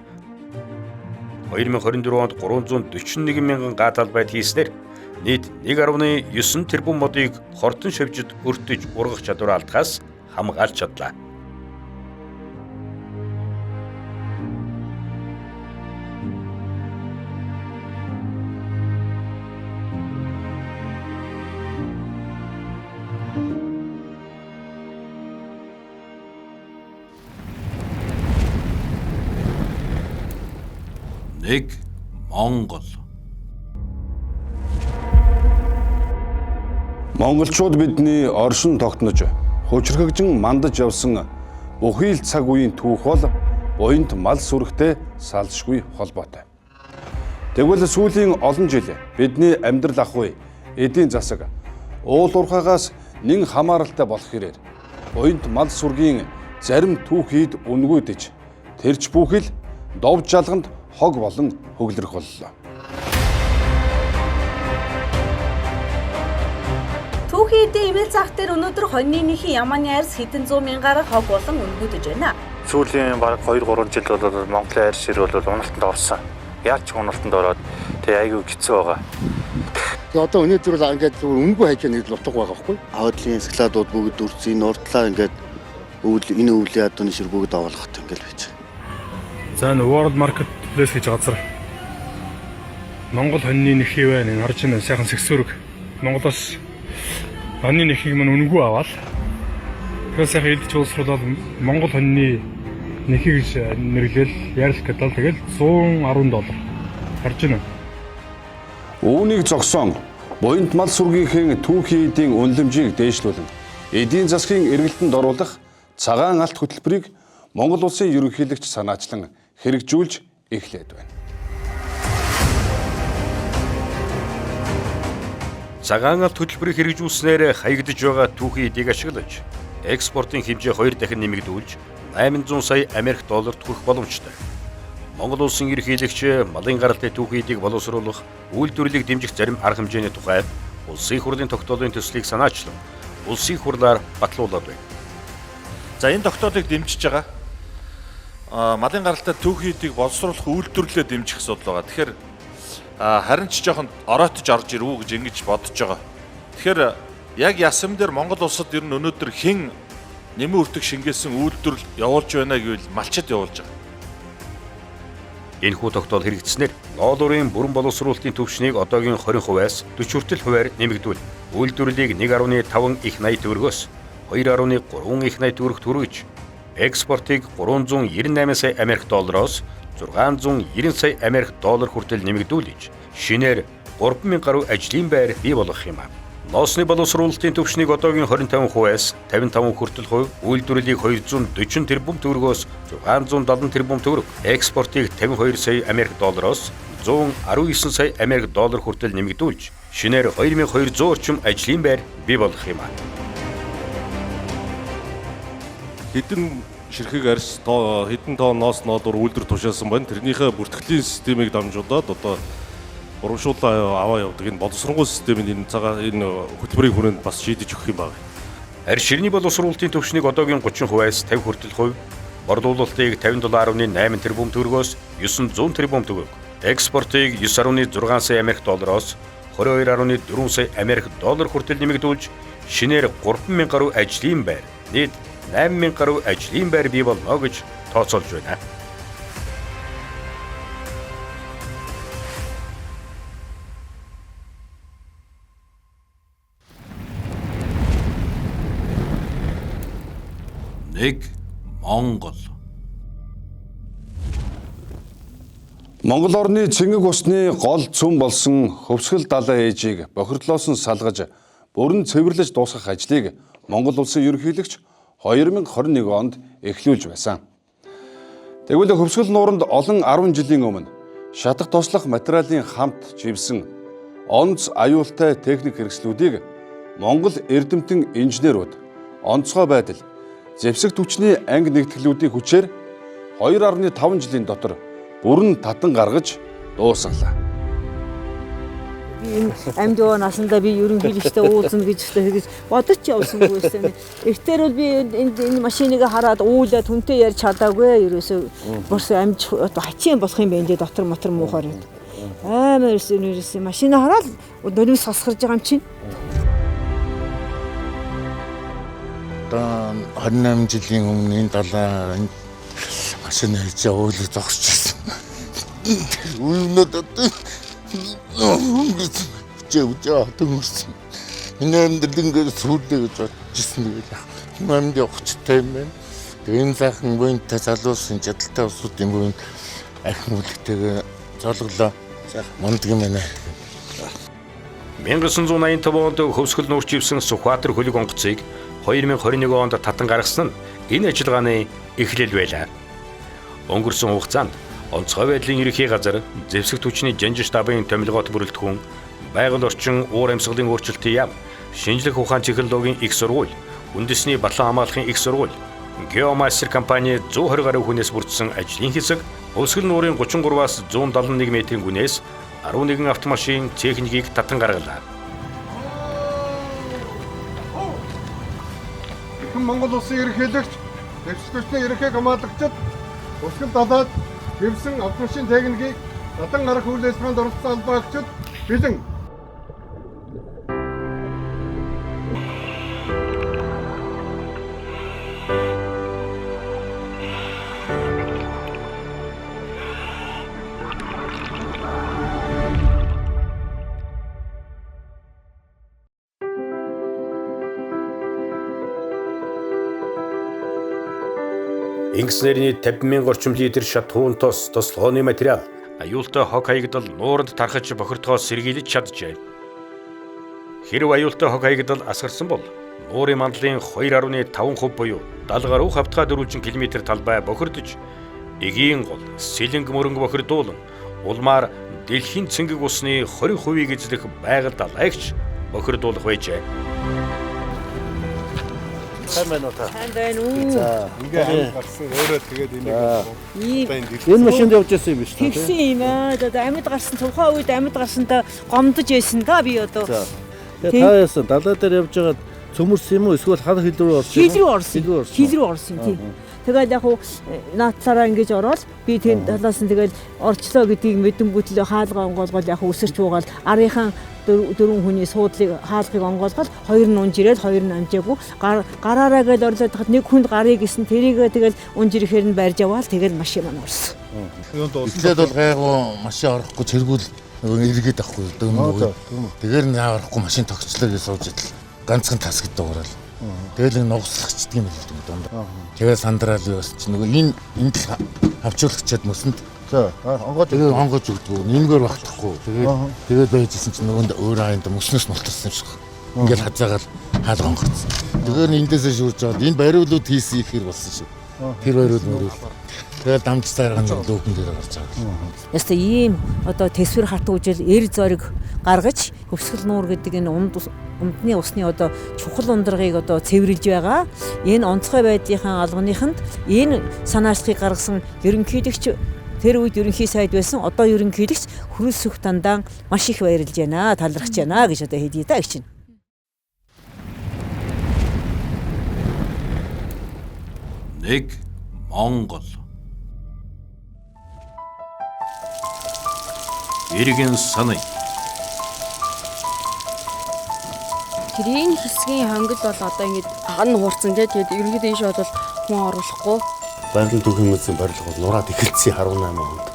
2024 онд 341 мянган га талбайд хийснээр нийт 1.9 тэрбум модыг хортон шавьжид өртөж ургах чадвар алдахаас хамгаалж чадлаа. Нэг Монгол. Монголчууд бидний оршин тогтнож, хучирхэгжин мандаж явсан бүхий л цаг үеийн түүх бол буянт мал сүрэгтэй салшгүй холбоотой. Тэгвэл сүүлийн олон жил бидний амьдрал ахуй, эдийн засаг, уул уурхаагаас нэн хамааралтай болох хэрээр буянт мал сүргийн зарим түүхийд үнгүйдэж, тэрч бүхэл довж жалганд хог болон хөглөрөх боллоо. Түүхийн эдийн эмээл зах дээр өнөөдөр хоньны нэхийн ямааны арьс хэдэн зуун мянгаар хог болон үнгүйдэж байна. Сүүлийн бараг 2-3 жил бол Монголын арьс шир бол уналтанд орсон. Яаж ч уналтанд ороод тэг айгүй хэцүү байгаа. Одоо өнөөдөр л ингээд үнгүй хайж нэг л утга байгаа байхгүй. Хойдлын складууд бүгд үрцэн урдлаа ингээд энэ өвлийн адууны шир бүгд овоолгохт ингээд байж. За энэ World Marketplace гэж газар Монгол хоньны нэхий байна. Энэ харж байна сайхан сэгсүрэг. Монголоос хоньны нэхийг мань үнгүй аваад тэгэхээр сайхан эдж уусруулаад Монгол хоньны нэхий гэж нэрлэл ярилах гэдэг. Тэгэл $110 харж байна. Үүнийг зогсоон буянт мал сүргийнхээ түүхийн эдийн үнэлэмжийг дээшлүүлэн эдийн засгийн эргэлтэнд оруулах цагаан алт хөтөлбөрийг Монгол улсын ерөнхийлөгч санаачлан хэрэгжүүлж эхлээд байна. Цагаан алт хөтөлбөрийг хэрэгжүүлснээр хаягдж байгаа түүхийн эдийг ашиглаж, экспортын хэмжээ 2 дахин нэмэгдүүлж, $800 сая Америк долларт хүрэх боломжтой. Монгол улсын ерөнхийлөгч малын гаралтай түүхийн эдийг боловсруулах, үйлдвэрлэлийг дэмжих зарим арга хэмжээний тухай улсын их хурлын тогтоолын төслийг санаачлан, улсын их хурлаар батлуулаад байна. За энэ тогтоолыг дэмжиж байгаа малын гаралтай түүхийн эдийг боловсруулах үйлдвэрлэлээ дэмжих асуудал байгаа. Тэгэхээр харин ч жоохон оройтож орж ирвүү гэж ингэж бодож байгаа. Тэгэхээр яг ясам дээр Монгол улсад ер нь өнөөдөр хэн нэмэн үртэг шингээсэн үйлдвэрлэл явуулж байна гэвэл малчид явуулж байгаа. Энэхүү тогтоол хэрэгжснээр ноолуурын бүрэн боловсруулалтын түвшнийг одоогийн 20%-аас 40 хувиар нэмэгдүүл. Үйлдвэрлэлийг 1.5 их 80 төгрөгөөс 2.3 их 80 төгрөгт хүргэж, экспортыг 398 сая Америк доллароос 690 сая Америк доллар хүртэл нэмэгдүүлж, шинээр 3000 гаруй ажлын байр бий болгох юм. Ноосны боловсруулалтын түвшнийг одоогийн 25%-аас 55% хүртэл хувь, үйлдвэрлэлийг 240 тэрбум төгрөгөөс 670 тэрбум төгрөг, экспортыг 52 сая Америк доллароос 119 сая Америк доллар хүртэл нэмэгдүүлж, шинээр 2200 орчим ажлын байр бий болох юм аа. Хэдэн ширхэг арьс хэдэн тонн ноос ноодор үйлдвэр тушаасан байна. Тэрнийхээ бүртгэлийн системийг дамжуулаад одоо урамшууллаа аваа явдаг энэ боловсронгуй системийн энэ хөтөлбөрийн хүрээнд бас шийдэж өгөх юм байна. Харин ширний боловсруулалтын төвшнийг одоогийн 30%-аас 50 хүртэл хувь, борлуулалтыг $57.8 тэрбум төгрөгөөс $900 тэрбум төгрөг, экспортыг $9.6 сая Америк доллароос $22.4 сая Америк доллар хүртэл нэмэгдүүлж, шинээр 3,000 гаруй ажлын байр, нийт 8,000 гаруй ажлын байр бий болно гэж тооцоолж байна. Нэг Монгол. Монгол орны цэнгэг усны гол цөм болсон Хөвсгөл далайн ээжийг бохирдлоос нь салгаж бүрэн цэвэрлэж дуусгах ажлыг Монгол улсын ерөнхийлөгч 2021 онд эхлүүлж байсан. Тэгвэл Хөвсгөл нууранд олон 10 жилийн өмнө шатах тослох материалын хамт живсэн онц аюултай техник хэрэгслүүдийг Монгол эрдэмтэн инженерүүд онцгой байдал зэвсэг түвшний анги нэгтгэлүүдийн хүчээр 2.5 жилийн дотор бүрэн татан гаргаж дуусгалаа. Би энэ амьд яваа насандаа би ерөнхийлөгчтэй уулзна гэж бодож явсангүй байсан. Эхтэр бол би энэ машиныг хараад уулаа түнтэй ярьж чадаагүй ерөөсөө борс амьд хачийн болох юм байна дээ дотор мотор муухаар. Амар ерөөсөө машин хараад нулимс сасгарж байгаа юм чинь. Одоо 28 жилийн өмнө энэ далаа машин хийж уулыг зогсож ирсэн. Үнэндээ одоо чэвчээ хатангэрсэн. Энэ амьдрал ингээд сүлдээ гэж бодож ирсэн гэдэг. Амьд явахчтай юм байна. Тэгээ энэ сайхан буйнтай залуусын чадaltaй усуудын буйнд архин үлгтэйгээ золглоо. Мундаг юм байна. 1985 онд Хөвсгөл нуурч ивсэн Сүхбаатар хөлөг онгоцыг 2021 онд татан гаргасан нь энэ ажиллагааны эхлэл байлаа. Өнгөрсөн хугацаанд онцгой байдлын ерөнхий газар, зэвсэг түвшний жанжин штабын томилгоот бүрэлдэхүүн, байгаль орчин уур амьсгалын өөрчлөлтийн яам, шинжлэх ухаан технологийн их сургууль, үндэсний батлан хамгаалахын их сургууль, Геомастер компани 120 гаруй хүнээс бүрдсэн ажлын хэсэг, Хөвсгөл нуурын 33-аас 171 метрийн гүнээс 11 автомашин техникийг татан гаргалаа. Монгол улсын ерөнхийлөгч, зэвсэг түвшний ерөнхий гамаалагчид Хөвсгөл далаад хэвсэн автомашин техникийг татан гаргах үйл ажиллагаанд оролцсон албаагчид бэлэн. Инкснерний 50,000 орчим литр шат хуун тослооны материал аюултай хог хаягдал нууранд тархаж бохирдгоос сэргийлж чаджээ. Хэрв аюултай хог хаягдал асгарсан бол нуурын мандлын 2.5% буюу 70 гаруй хавтгай 400 км талбай бохирдож, эгийн гол сэлэнг мөрөнгө бохирдуулан улмаар дэлхийн цэнгэг усны 20%-ийг эзлэх байгаль далайгч бохирдуулах байжээ. За ингээд гарсан өөрөө тэгээд энэ машинд явж байсан юм биш үү? Тэгсэн юм аа. Одоо амьд гарсан тухайн үед амьд гарсандаа гомдож байсан да би одоо. Тэгээд та яасан далай дээр явж байгаа цөмөрсөн юм уу? Эсвэл хар хил рүү орсон юм? Хил рүү орсон тийм. Тэгээд яг наадлаараа ингэж ороод би тэнд талаас нь тэгээд орчлоо гэдгийг мэдэнгүүтлээ хаалга онгоолгол яг өсөрч уугаал арийнхаа дөрвөн хүний суудлыг хаалгыг онгоолгол хоёр нь унж ирээд хоёр нь амжаагүй гараараа гэж орлоод хад нэг хүнд гарыг гисэн тэрийгээ тэгэл унж ирэхээр нь барьж аваад тэгэл машин маань орсон. Эхлээд бол гайгүй машин орохгүй цэргүүл эргээд авахгүй дөмөө. Тэгээр нь авахгүй машин тогтчлоо гэж сууж идэл ганцхан тас гэдэг дуурал. Тэгэл нугаслагчдаг юм л дундаа. Тэгээ сандраал юус чи нөгөө энд авчуулагчаад мөсөнд тэгээ онгож өгдөг. Нэмгээр багтахгүй. Тэгээд байжсэн чи нөгөөнд өөр аанд мөснөөс мултарсан юм шиг. Ингээл хазаагаал хаалга онгоцсон. Тэгэхээр эндээсээ шүүрж аваад энэ бариулууд хийсэн ихэр болсон шиг. Тэр хоёрыг мөрөв. Тэгээд дамжтай гарганы дүүхэн дээр гарч байгаа. Яста ийм одоо тэсвэр хат үжил эр зориг гаргаж хөвсгөл нуур гэдэг энэ умдны усны одоо чухал ундрагыг одоо цэвэрлж байгаа. Энэ онцгой байдлынхаа албаныханд энэ санаачлалыг гаргасан ерөнхийлөгч тэр үед ерөнхий сайд байсан одоо ерөнхийлөгч Хүрэл Сүх Дандаан маш их баярлж байна, талархж байна гэж одоо хэлье та гэж. Нэг Монгол. Иргэн санаа. Тэрийн хэсгийн хонгил бол одоо ингэж хан хуурцсан тэгээд ерөнхийдөө ийш бол хүн оруулахгүй. Байгалийн түүхийн музейн барилга бол нураад эхэлсэн 18 онд.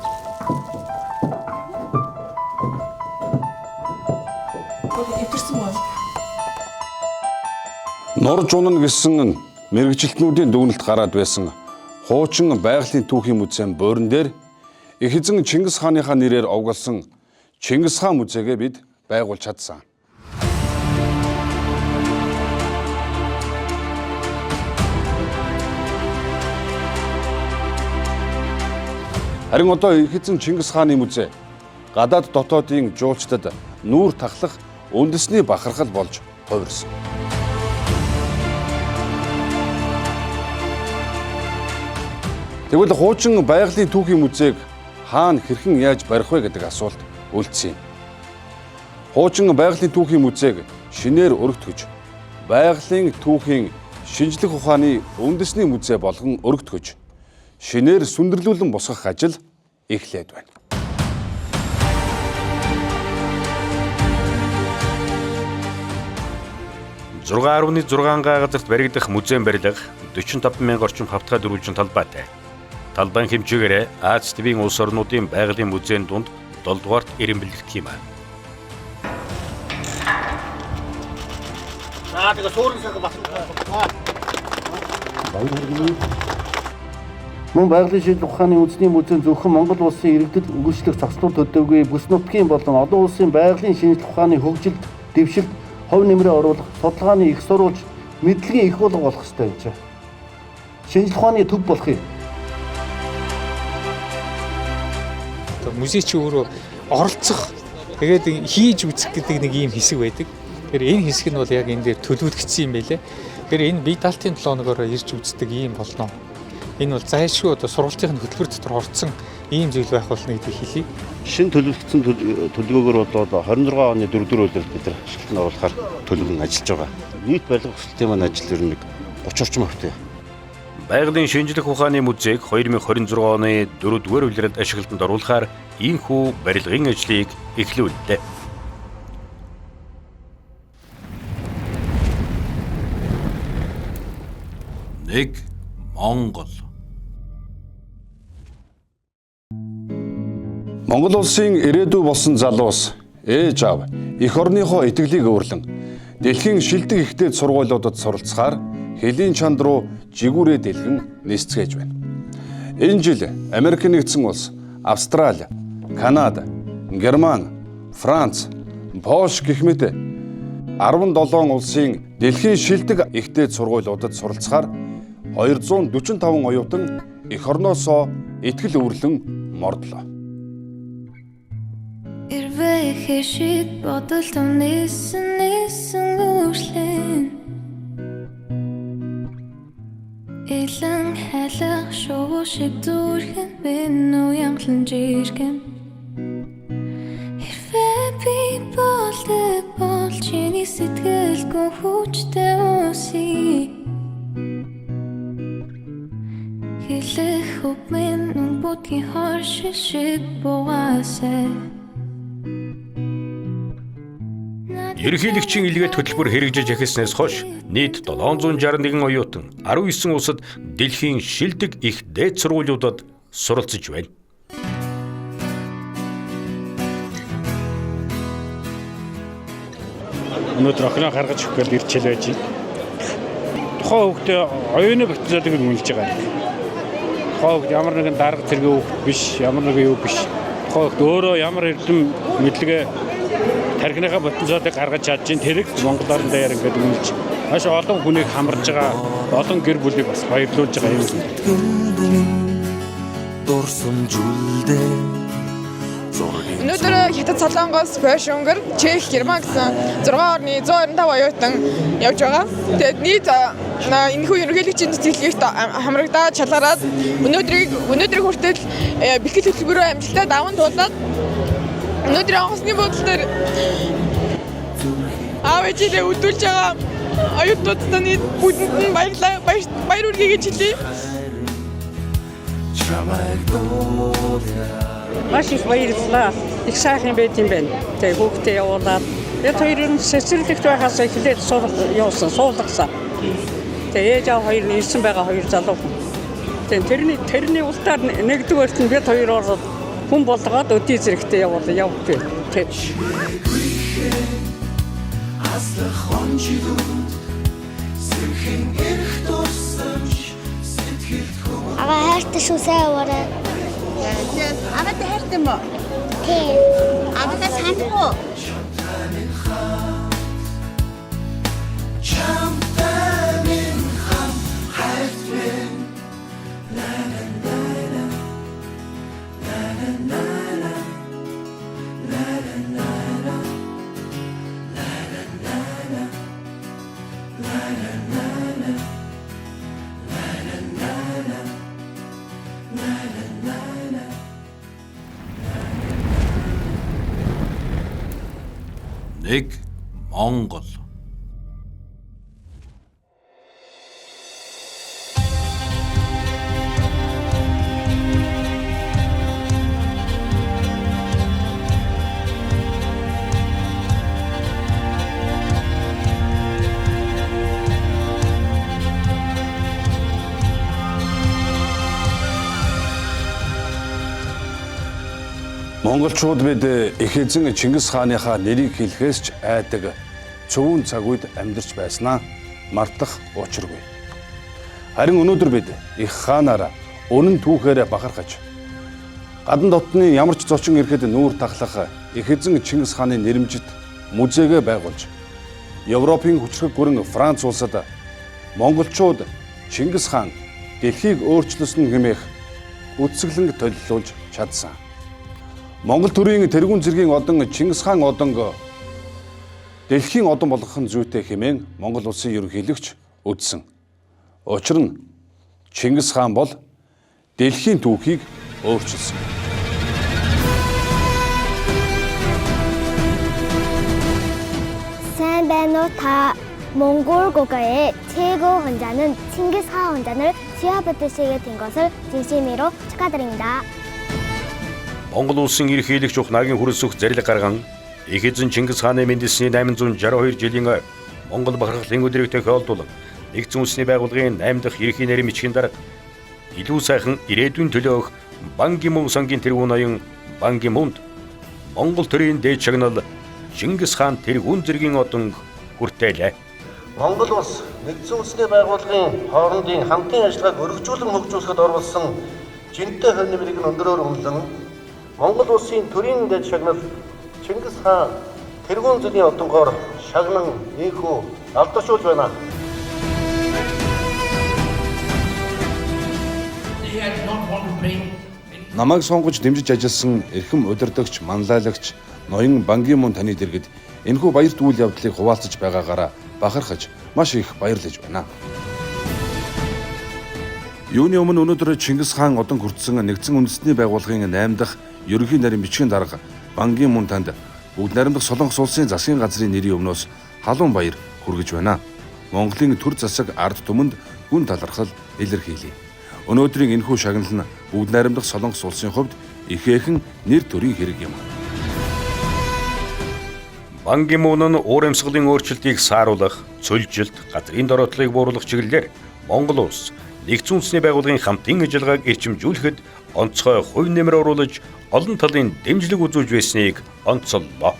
Нурж унана гэсэн мэрэгжилтнүүдийн дүгнэлт гараад байсан хуучин байгалийн түүхийн музейн буурин дээр их эзэн Чингис хааныхаа нэрээр овголсон Чингис хаан музейгээ бид байгуулж чадсан. Харин одоо их эзэн Чингис хааны музей гадаад дотоодын жуулчдад нүүр тахлах үндэсний бахархал болж хувирсан. Тэгвэл хуучин байгалийн түүхийн музейг хаана хэрхэн яаж барих вэ гэдэг асуулт үлдсэн юм. Хуучин байгалийн түүхийн музейг шинээр өргөтгөж, байгалийн түүхийн шинжлэх ухааны үндэсний музей болгон өргөтгөж, шинээр сүндэрлүүлэн босгох ажил эхлээд байна. $6.6 газарт баригдах музейн барилга 45,000 орчим хавтгай дөрвөлжин талбайтай. Талбайн хэмжээгээр Аз тивийн улс орнуудын байгалийн музейн дунд 7 дугаарт ирэмбэлдэх юм аа. Мөн байгалийн шинжлэх ухааны үндэсний музейн зөвхөн Монгол улсын иргэдэд өгүүлчлэх зохицуулт төдийгүй бүс нутгийн болон олон улсын байгалийн шинжлэх ухааны хөгжилд, дэвшилд хувь нэмрээ оруулах, судалгааны их сурвалж, мэдлэгийн их болго болох ёстой гэж. Шинжлэх ухааны төв болохыг музей чи өөрөө оролцох тэгээд хийж үзэх гэдэг нэг ийм хэсэг байдаг. Тэгэхээр энэ хэсэг нь бол яг энэ дээр төлөвлөгдсөн юм байлээ. Тэгэхээр энэ бие даалтын 7 хоногоор ирж үздэг ийм болно. Энэ бол зайлшгүй одоо сургалтын хөтөлбөр дотор орцсон ийм зүйл байх болно гэдгийг хэлье. Шинэ төлөвлөгдсөн төлөвлөгөөр бол 26 оны 4-р үйлдэл бид нар ашиглалтанд оруулахаар төлөвлөн ажиллаж байгаа. Нийт барилга хөсөлтийн маань ажил ер нь нэг 30 орчим хувьтай. Байгалийн шинжлэх ухааны музейг 2026 оны 4-р улиралд ашиглалтанд оруулахаар ийхүү барилгын ажлыг эхлүүллээ. Нэг Монгол. Монгол улсын ирээдүй болсон залуус ээж аав эх орныхоо итгэлийг өөрлөн дэлхийн шилдэг ихтэй сургуулиудад суралцахаар хэлийн чанд руу жигүүрээ дэлгэн нисцгээж байна. Энэ жил Америк нэгдсэн улс, Австрали, Канада, Герман, Франц, Польш гэх мэт 17 улсын дэлхийн шилдэг ихтэй сургуулиудад суралцахаар 245 оюутан эх орноосоо итгэл өвөрлөн мордлоо. Ирвэх шиг бодол томнэсэн гүшлэн Илэн хайлах шоу шиг зүрхэн бэнүү янглан жиргэн Ирвэ би болдог бол чиний сэтгэл гүн хүчтэй үсий Хэлэх хөв минь бүгдийн хоршил шиг бугаасай Ерөнхийлөгчийн илгээд хөтөлбөр хэрэгжиж эхэлснээс хойш нийт 761 оюутан 19 улсад дэлхийн шилдэг их дээд сургуулиудад суралцж байна. Өнөөдөр охиноо гаргаж өгөх гэж ирж хэлж байна. Тухайн хүүхдээ оюуны баталгааг үнэлж байгаа. Тухайн хүүхд ямар нэгэн дарга зэрэг хүүхд биш, ямар нэгэн юу биш. Тухайн хүүхд өөрөө ямар эрдэм мэдлэгээ тархиныхаа потенциалыг гаргаж чадж, тэрийг Монгол орн дээр ингээд үнэлж маш олон хүнийг хамарж байгаа олон гэр бүлийг бас баярлуулж байгаа юм. Дурсамжуулдээ өнөөдөр Хятад Солонгос, Польш, Унгар, Чех, Герман гэсэн 6 орны 125 оюутан явж байгаа. Тэгээд нийт энэхүү ерөнхийлөгчийн цэцэглэгт хамрагдаад шалгараад өнөөдрийг хүртэл бэлтгэл хөтөлбөрөөр амжилттай даван туулаад өнөөдрийн онгоцны бодол дээр аав ээжээ өдөлж байгаа оюутнуудын бүтэнд нь баяр хүргэе гэж хэлье. Маш их баярлалаа. Их сайхан байт юм байна. Тэгээ хүүхдээ явуулаад яг хоёрын сэцэрлэгт байхаас эхлээд суулгасан. Тэгээ ээж аав хоёр ирсэн байгаа хоёр залуу. Тэгээ тэрний ултаар нэгдүгээрт нь бид хоёр ороод хүн болгоод өдий зэрэгтэй явуулаа. Ага хайртай шүү сайн яваарай. Аваатай хайртай юм уу? Тийм. Аваатай санахгүй. Нэг Монгол. Монголчууд бид их эзэн Чингис хааныхаа нэрийг хэлэхээс ч айдаг цөвөн цаг үед амьдарч байснаа мартах учиргүй. Харин өнөөдөр бид их хаанаараа үнэн түүхээр бахархаж гадна дотны ямар ч зочин ирэхэд нүүр тахлах их эзэн Чингис хааны нэрэмжит музейгээ байгуулж Европын хүчрэг гүрэн Франц улсад монголчууд Чингис хаан дэлхийг өөрчлөсөн хэмээх үтсгэлэнг төлөвлөж чадсан. Монгол төрийн тэргүүн зэргийн одон Чингис хаан одонго дэлхийн одон болгох нь зүйтэй хэмээн Монгол улсын ерөнхийлөгч үзсэн. Учир нь Чингис хаан бол дэлхийн түүхийг өөрчилсөн. сайн байна уу та? 몽골 국가의 최고 훈자는 칭기스 한 훈자를 수여받으시게 된 것을 진심으로 축하드립니다. Монгол улсын ерөнхийлөгч Ухнагийн хүрэлцэх зарил гарган их эзэн Чингис хааны мэндэлсний 862 жилийн Монгол бахархлын өдрийг тохиолдуулан нэгдсэн үндэсний байгууллагын 8 дахь ерөнхий нарийн бичгийн дарга илүү сайхан ирээдүйн төлөөх Бан Ки Мун сангийн тэргүүн ноён Бан Ки Мунд Монгол төрийн дээд шагнал Чингис хаан тэргүүн зэргийн одон хүртээлээ. Монгол улс нэгдсэн үндэсний байгууллагын хоорондын хамтын ажиллагааг өргөжүүлэн хөгжүүлэхэд оролцсон жинтэй хөрний мэрийг өндөрөөр үнэлэн Монгол улсын төрийн дэд шагнал Чингис хаан тэргүүн зүрийн одонгоор шагнан ийхүү алдаршуулж байна. Намайг сонгож дэмжиж ажилласан эрхэм удирдагч, манлайлагч ноён Бан Ки Мун таны дэргэд энэхүү баярт үйл явдлыг хуваалцаж байгаагаараа бахархаж маш их баярлаж байна. Юуны өмнө өнөөдөр Чингис хаан одон хүртсэн нэгдсэн үндэсний байгууллагын 8 дахь ерөнхий нарийн бичгийн дарга Бан Ки Мун танд бүгд найрамдах Солонгос улсын засгийн газрын нэрийн өмнөөс халуун баяр хүргэж байна. Монголын төр засаг ард түмэнд гүн талархал илэрхийлье. Өнөөдрийн энэхүү шагнал нь бүгд найрамдах Солонгос улсын хувьд ихээхэн нэр төрийн хэрэг юм. Бан Ки Мун нь уур амьсгалын өөрчлөлтийг сааруулах, цөлжилт, газрын дороотлыг бууруулах чиглэлээр Монгол улс нэгдсэн үндэсний байгууллагын хамтын ажиллагааг эрчимжүүлэхэд онцгой хувь нэмэр оруулаж олон талын дэмжлэг үзүүлж байсныг онцоллоо.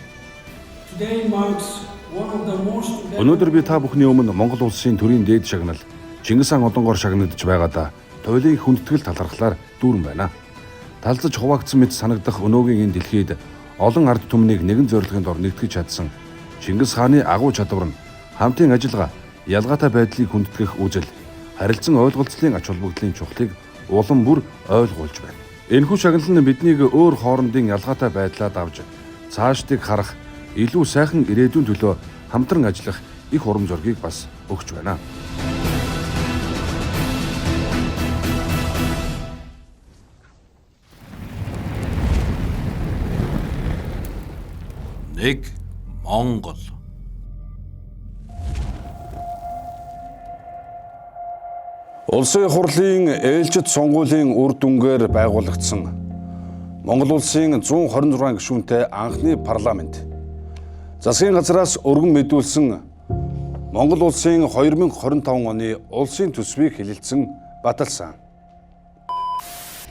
Өнөөдөр би та бүхний өмнө Монгол улсын төрийн дээд шагнал Чингис хаан одонгоор шагнагдж байгаадаа туйлын хүндэтгэл талархлаар дүүрэн байна. Талзаж хуваагдсан мэт санагдах өнөөгийн энэ дэлхийд олон ард түмнийг нэгэн зорилгын дор нэгтгэж чадсан Чингис хааны агуу чадвар нь хамтын ажиллагаа, ялгаатай байдлыг хүндэтгэх үзэл, харилцан ойлголцлын ач холбогдлын чухлыг улам бүр ойлгуулж байна. Энэхүү шагнал нь биднийг өөр хоорондын ялгаатай байдлаа давж цаашдыг харах, илүү сайхан ирээдүйн төлөө хамтран ажиллах их урам зориг бас өгч байна. Нэг Монгол. Улсын хурлын ээлжид сонгуулийн үр дүнгээр байгуулагдсан Монгол улсын 126 гишүүнтэй анхны парламент. Засгийн газраас өргөн мэдүүлсэн Монгол улсын 2025 оны улсын төсвийг хэлэлцэн баталсан.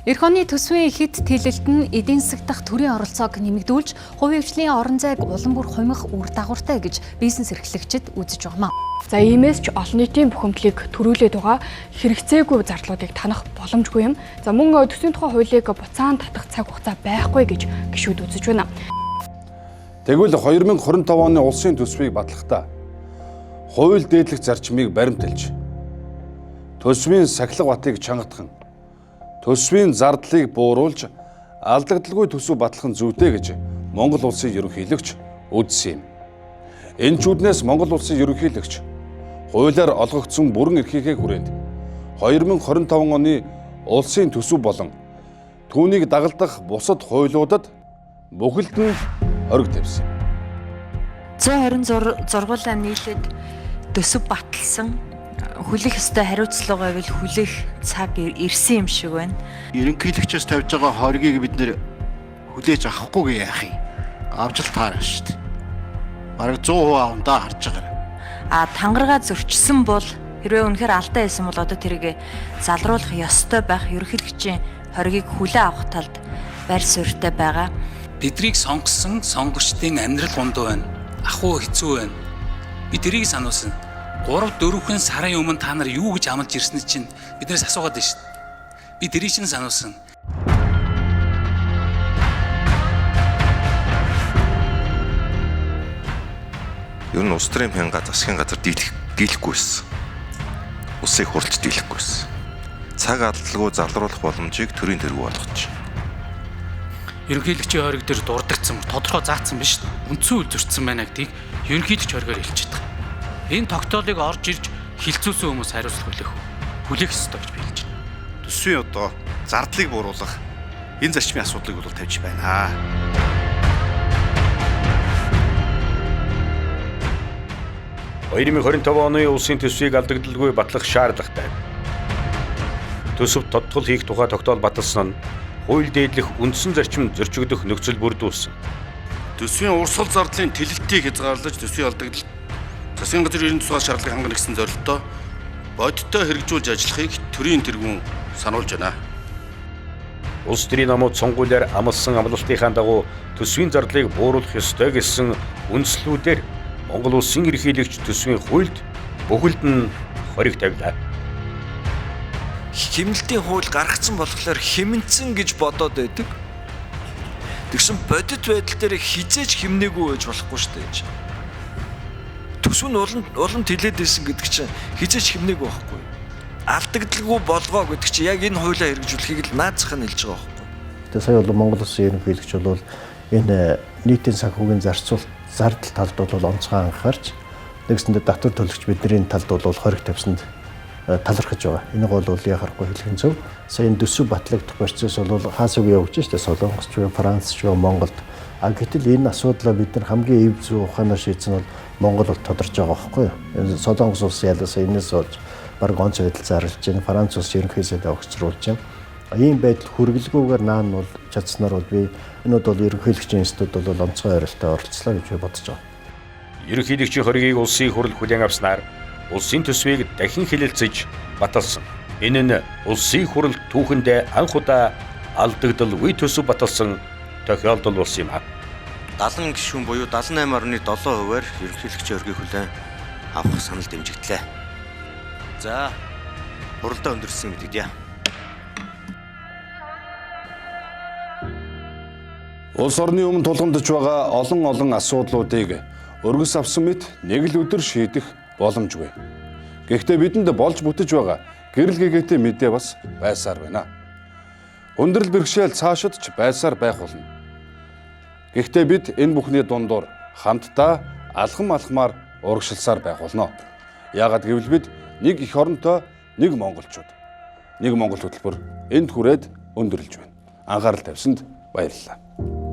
Эх оны төсвийн ихэд тэлэлт нь эдийн засаг дахь төрийн оролцоог нэмэгдүүлж, хувийн хвшлийн орон зайг улам бүр хумих үр дагавартай гэж бизнес эрхлэгчид үзэж байна. За иймээс ч олон нийтийн бухимдлыг төрүүлээд байгаа хэрэгцээгүй зарлуудыг танах боломжгүй юм. За мөн төсвийн тухай хуулийг буцаан татах цаг хугацаа байхгүй гэж гишүүд үзэж байна. Тэгвэл 2025 оны улсын төсвийг батлахдаа хууль дээдлэх зарчмыг баримталж, төсвийн сахилга батыг чангатхан, төсвийн зардлыг бууруулж алдагдaltaгүй төсөв батлах нь зүйтэй гэж Монгол улсын ерөнхийлөгч үзсэн юм. Энэ ч үднээс Монгол улсын ерөнхийлөгч хуулиар олгогдсон бүрэн эрхийнхээ хүрээнд 2025 оны улсын төсөв болон түүнийг дагалдах бусад хуулиудад бүхэлд нь хориг тавьсан. 126 нийлээд төсөв баталсан. Хүлэх ёстой хариуцлага байвал хүлэх цаг ирсэн юм шиг байна. Ерөнхийлөгчөөс тавьж байгаа хоригийг бид нэр хүлээж авахгүйгээ яах юм? Авч л таарна шүү дээ. Бараг 100% авандаа харж байгаа. Тангараа зөрчсөн бол хэрвээ үнэхээр алдаа байсан бол одоо тэрийг залруулах ёстой байх. Ерөнхийлөгчийн хоригийг хүлээн авах талд байр суурьтай байгаа. Бидрийг сонгосон сонгогчдын амьдрал гундуу байна. Ахуй хэцүү байна. Би тэрийг сануулсан. 3-4 сарын өмнө та нар юу гэж амлаж ирсэн чинь биднээс асуугаад байна шүү дээ. Би тэрийг чинь сануулсан. Ер нь улс төрийн пянга засгийн газар дийлэхгүй байсан. Улсыг хурлж дийлэхгүй байсан. Цаг алдалгүй залруулах боломжийг төрийн тэргүү болгож. Ерөнхийлөгчийн хориг дээр дурддагцсан, тодорхой заасан биш үү? Үндсэн үйл зөрчсөн байна гэдгийг ерөнхийлөгч хоригоор хэлчихэж байгаа. Энэ тогтоолыг орж ирж хилцүүлсэн хүмүүс хариуцлага хүлээх үү? Хүлээх ёстой гэж би хэлж байна. Төсвийн одоо зардлыг бууруулах энэ зарчмын асуудлыг бол тавьж байна. 2025 оны улсын төсвийг алдагдaltaгүй батлах шаардлагатай. Төсөв тодтол хийх тухай тогтоол баталсан нь хууль дээдлэх үндсэн зарчим зөрчигдөх нөхцөл бүрдүүлсэн. Төсвийн урсгал зардлын тэлэлтийг хязгаарлаж төсвийн алдагдaltaд засгийн газрын ерөнхий тусгай шаардлагыг хангана гэсэн зорилттой бодиттой хэрэгжүүлж ажиллахыг төрийн тэргүүн сануулж байна. Улс төрийн намууд сонгуулиар амласан амлалтынхаа дагуу төсвийн зардлыг бууруулах ёстой гэсэн үндслүүдээр Монгол улсын ерөнхийлөгч төсвийн хуульд бүхэлд нь хориг тавилаа. Хэмнэлтийн хууль гаргацсан болохоор хэмнэцэн гэж бодоод байдаг. Тэгсэн бодит байдал дээр хизээж хэмнээгүй байж болохгүй шүү дээ. Төсөв нь улам тэлээд байсан гэдэг чинь хизээж хэмнээгүй байхгүй. Алдагдaltaгүй болвоо гэдэг чинь яг энэ хуулиа хэрэгжүүлэхийг л наацхан хэлж байгаа байхгүй. Тэгээ сая бол Монгол улсын ерөнхийлөгч бол энэ нийтийн санхүүгийн зардал талд бол онцгой анхаарч нэгсэндээ татвар төлөгч бидний талд бол хориг тавьсанд талархаж байгаа. Энийг бол яхахгүй хэлхэн зөв. Сая энэ төсөв батлагдах процесс бол хаас үг явж штэ Солонгос ч, Франц ч, Монголд. Гэтэл энэ асуудлаа бид нар хамгийн эв зүй ухаанаар шийдсэн бол Монгол бол тодорч байгаа байхгүй юу? Солонгос улс ялаас энэс болж бараг онц байдал зарлж байна. Франц улс ерөнхийдөө огцруулж байна. Ийм байдал хүргэлгүйгээр наан бол чадсанаар бол би энэуд бол ерөнхийлөгчийн институт бол онцгой ойролцоо оролцлоо гэж би бодож байгаа. Ерөнхийлөгчийн хоригийг улсын хурл хүлээн авснаар улсын төсвийг дахин хэлэлцэж баталсан. Энэ нь улсын хурлд түүхэндээ анх удаа алдагдaltaгүй төсөв баталсан тохиолдол болсон юм а. 70 гишүүн буюу 78.7%-аар ерөнхийлөгчийн хоргийг хүлээн авах санал дэмжигдлээ. За, хуралдаа өндөрсөн мэдэгдэе. Улс орны өмнө тулгамдж байгаа олон асуудлуудыг өргөс авсан мэт нэг л өдөр шийдэх боломжгүй. Гэхдээ бидэнд болж бүтэж байгаа гэрэл гэгээтэй мэдээ бас байсаар байна. Өндөрлөл бэрхшээл цаашид ч байсаар байх болно. Гэхдээ бид энэ бүхний дундуур хамтдаа алхамаар урагшилсаар байх болно. Яагаад гэвэл бид нэг эх оронтой, нэг монголчууд. Нэг монгол хөтөлбөр энд хүрээд өндөрлөж байна. Анхаарал тавьсанд баярлалаа.